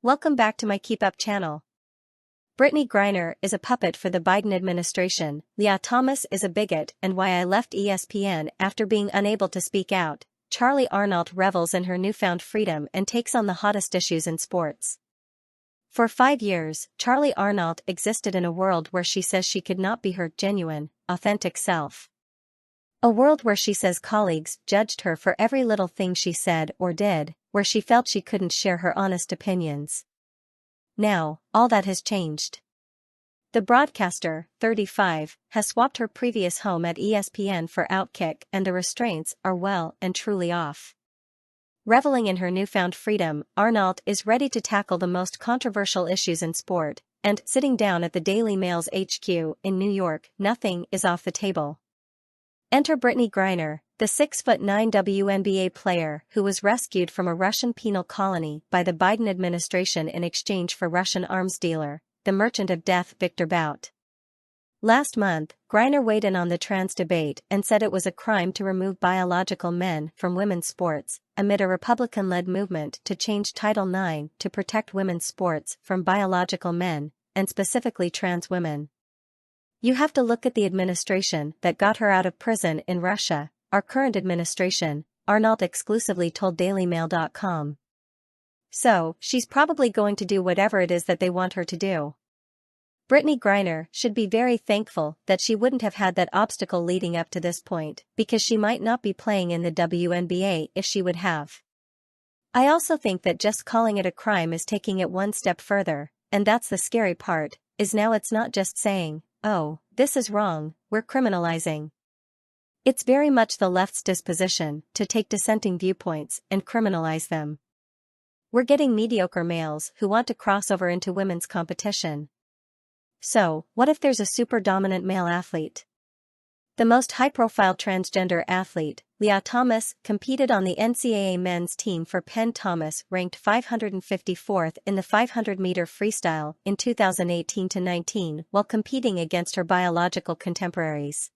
Welcome back to my Keep Up channel. Brittney Griner is a puppet for the Biden administration, Lia Thomas is a bigot, and why I left ESPN after being unable to speak out. Charly Arnolt revels in her newfound freedom and takes on the hottest issues in sports. For 5 years, Charly Arnolt existed in a world where she says she could not be her genuine, authentic self. A world where she says colleagues judged her for every little thing she said or did, where she felt she couldn't share her honest opinions. Now, all that has changed. The broadcaster, 35, has swapped her previous home at ESPN for Outkick, and the restraints are well and truly off. Reveling in her newfound freedom, Arnolt is ready to tackle the most controversial issues in sport, and sitting down at the Daily Mail's HQ in New York, nothing is off the table. Enter Brittney Griner, the 6'9" WNBA player who was rescued from a Russian penal colony by the Biden administration in exchange for Russian arms dealer, the Merchant of Death Victor Bout. Last month, Griner weighed in on the trans debate and said it was a crime to remove biological men from women's sports, amid a Republican-led movement to change Title IX to protect women's sports from biological men, and specifically trans women. You have to look at the administration that got her out of prison in Russia, our current administration, Arnolt exclusively told DailyMail.com. So, she's probably going to do whatever it is that they want her to do. Brittney Griner should be very thankful that she wouldn't have had that obstacle leading up to this point, because she might not be playing in the WNBA if she would have. I also think that just calling it a crime is taking it one step further, and that's the scary part, is now it's not just saying, "Oh, this is wrong, we're criminalizing." It's very much the left's disposition to take dissenting viewpoints and criminalize them. We're getting mediocre males who want to cross over into women's competition. So, what if there's a super dominant male athlete? The most high-profile transgender athlete, Lia Thomas, competed on the NCAA men's team for Penn. Thomas ranked 554th in the 500-meter freestyle in 2018-19 while competing against her biological contemporaries.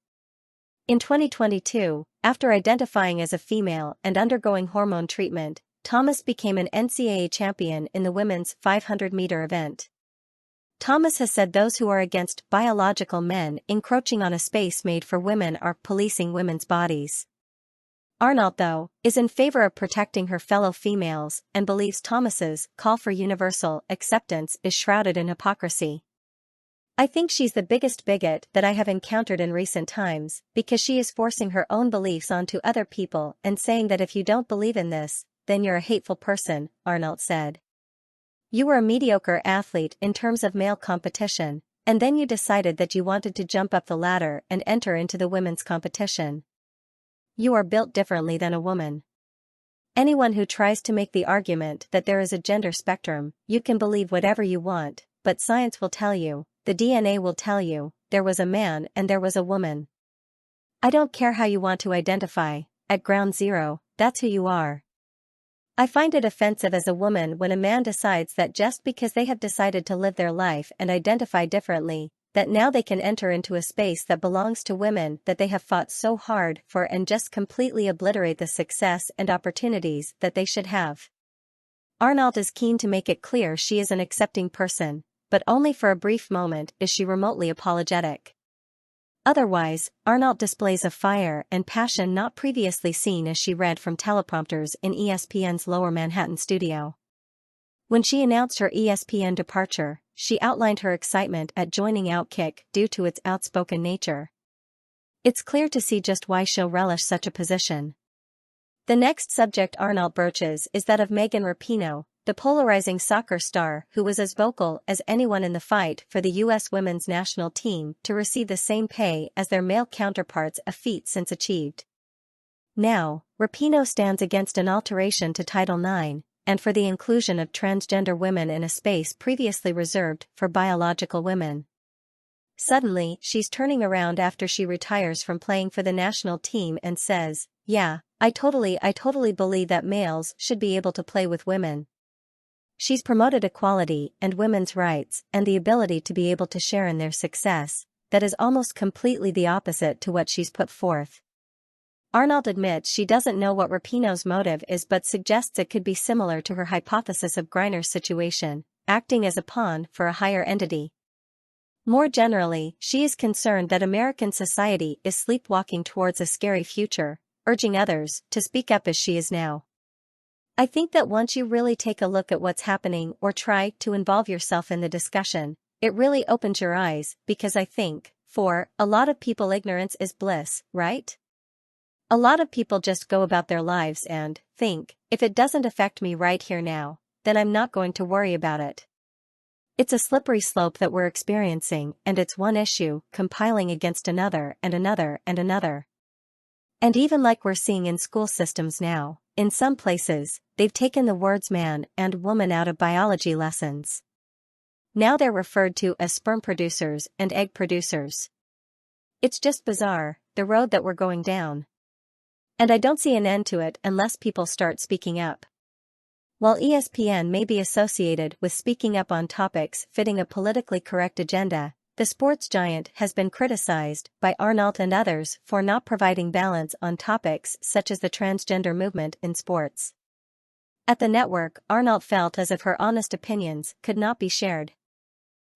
In 2022, after identifying as a female and undergoing hormone treatment, Thomas became an NCAA champion in the women's 500-meter event. Thomas has said those who are against biological men encroaching on a space made for women are policing women's bodies. Arnolt, though, is in favor of protecting her fellow females and believes Thomas's call for universal acceptance is shrouded in hypocrisy. I think she's the biggest bigot that I have encountered in recent times, because she is forcing her own beliefs onto other people and saying that if you don't believe in this, then you're a hateful person, Arnolt said. You were a mediocre athlete in terms of male competition, and then you decided that you wanted to jump up the ladder and enter into the women's competition. You are built differently than a woman. Anyone who tries to make the argument that there is a gender spectrum, you can believe whatever you want, but science will tell you, the DNA will tell you, there was a man and there was a woman. I don't care how you want to identify, at ground zero, that's who you are. I find it offensive as a woman when a man decides that just because they have decided to live their life and identify differently, that now they can enter into a space that belongs to women that they have fought so hard for and just completely obliterate the success and opportunities that they should have. Arnolt is keen to make it clear she is an accepting person, but only for a brief moment is she remotely apologetic. Otherwise, Arnolt displays a fire and passion not previously seen as she read from teleprompters in ESPN's Lower Manhattan studio. When she announced her ESPN departure, she outlined her excitement at joining Outkick due to its outspoken nature. It's clear to see just why she'll relish such a position. The next subject Arnolt broaches is that of Megan Rapinoe, the polarizing soccer star who was as vocal as anyone in the fight for the U.S. women's national team to receive the same pay as their male counterparts, a feat since achieved. Now, Rapinoe stands against an alteration to Title IX, and for the inclusion of transgender women in a space previously reserved for biological women. Suddenly, she's turning around after she retires from playing for the national team and says, "Yeah, I totally believe that males should be able to play with women." She's promoted equality and women's rights and the ability to be able to share in their success, that is almost completely the opposite to what she's put forth. Arnolt admits she doesn't know what Rapinoe's motive is but suggests it could be similar to her hypothesis of Griner's situation, acting as a pawn for a higher entity. More generally, she is concerned that American society is sleepwalking towards a scary future, urging others to speak up as she is now. I think that once you really take a look at what's happening or try to involve yourself in the discussion, it really opens your eyes, because I think, for a lot of people, ignorance is bliss, right? A lot of people just go about their lives and think, if it doesn't affect me right here now, then I'm not going to worry about it. It's a slippery slope that we're experiencing, and it's one issue compiling against another and another and another. And even like we're seeing in school systems now, in some places, they've taken the words man and woman out of biology lessons. Now they're referred to as sperm producers and egg producers. It's just bizarre, the road that we're going down. And I don't see an end to it unless people start speaking up. While ESPN may be associated with speaking up on topics fitting a politically correct agenda, the sports giant has been criticized by Arnolt and others for not providing balance on topics such as the transgender movement in sports. At the network, Arnolt felt as if her honest opinions could not be shared.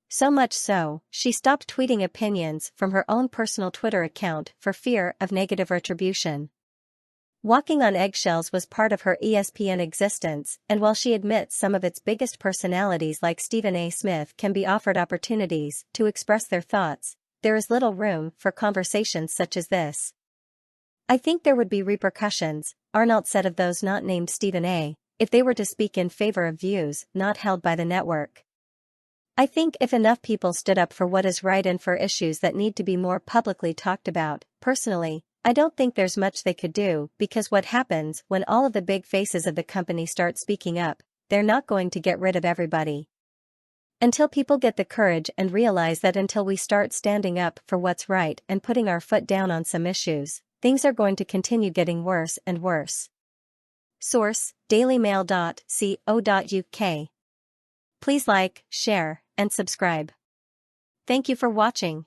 So much so, she stopped tweeting opinions from her own personal Twitter account for fear of negative retribution. Walking on eggshells was part of her ESPN existence, and while she admits some of its biggest personalities like Stephen A. Smith can be offered opportunities to express their thoughts, there is little room for conversations such as this. I think there would be repercussions, Arnolt said of those not named Stephen A., if they were to speak in favor of views not held by the network. I think if enough people stood up for what is right and for issues that need to be more publicly talked about, personally, I don't think there's much they could do, because what happens when all of the big faces of the company start speaking up, they're not going to get rid of everybody. Until people get the courage and realize that until we start standing up for what's right and putting our foot down on some issues, things are going to continue getting worse and worse. Source: dailymail.co.uk. Please like, share, and subscribe. Thank you for watching.